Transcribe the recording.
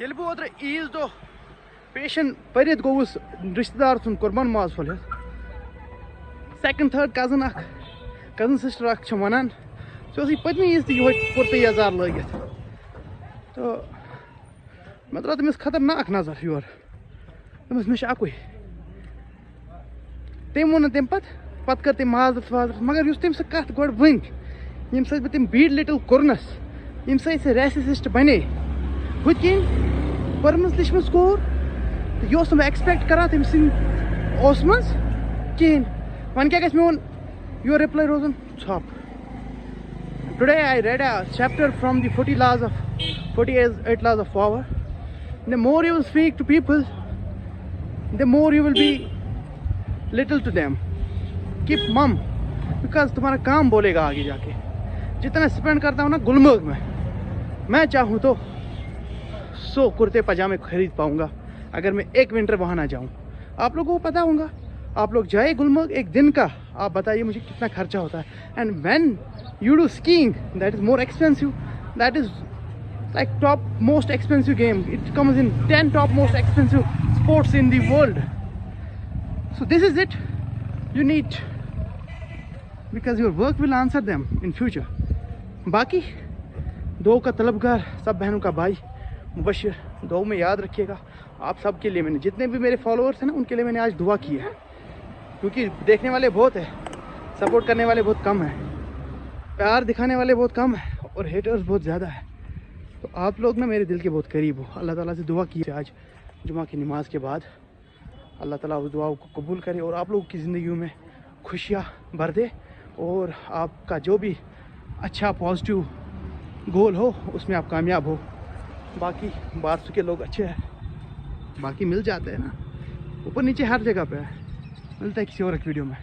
Yel bu otra ease दो पेशन परित गोवुस रिश्तेदार सुन कुर्बान माज फल सेकंड थर्ड कजन सिस्टर अख वनान सो पत्नी ईज तह कुर्ते यजार लगित तो मे त्रो तमिस खतरनाक नजर योर दस मे अकुई तम वो तम पत कर तम माजरत वाजरत मगर तम सह कत गो वन यम सत तम बीड लिटिल कोरनस यम सह रेसिस्ट बने हुत कन पर्मस लिचमस कोर तो यह एक्सपेक्ट करा तम सज कहें वन क्या मे वो योर रिप्लाई रोजन छप today I read a chapter from the 48 laws of power. The more you will speak to people, the more you will be little to them. Keep mum, because तुम्हारा काम बोलेगा आगे जाके. जितना spend करता हूँ ना गुलमर्ग में, मैं चाहूँ तो 100 कुर्ते पजामे खरीद पाऊँगा अगर मैं एक विंटर वहाँ ना जाऊँ. आप लोगों को पता होगा, आप लोग जाए गुलमर्ग एक दिन का, आप बताइए मुझे कितना खर्चा होता है. And when you do skiing, that is more expensive. That is like top most expensive game. It comes in 10 top most expensive sports in the world. So this is it you need, because your work will answer them in future. बाकी दो का तलबगार सब बहनों का भाई मुबशिर, दो में याद रखिएगा. आप सब के लिए मैंने, जितने भी मेरे फॉलोअर्स हैं ना, उनके लिए मैंने आज दुआ की है, क्योंकि देखने वाले बहुत है, सपोर्ट करने वाले बहुत कम है, प्यार दिखाने वाले बहुत कम है और हेटर्स बहुत ज़्यादा है. तो आप लोग ना मेरे दिल के बहुत करीब हो. अल्लाह ताला से दुआ की आज जुमा की नमाज के बाद, अल्लाह ताला उस दुआ को कबूल करे और आप लोगों की ज़िंदगी में खुशियाँ भर दे और आपका जो भी अच्छा पॉजिटिव गोल हो उसमें आप कामयाब हो. बाकी बारसू के लोग अच्छे हैं, बाकी मिल जाते हैं ना, ऊपर नीचे हर जगह पे है. मिलता है किसी और एक वीडियो में.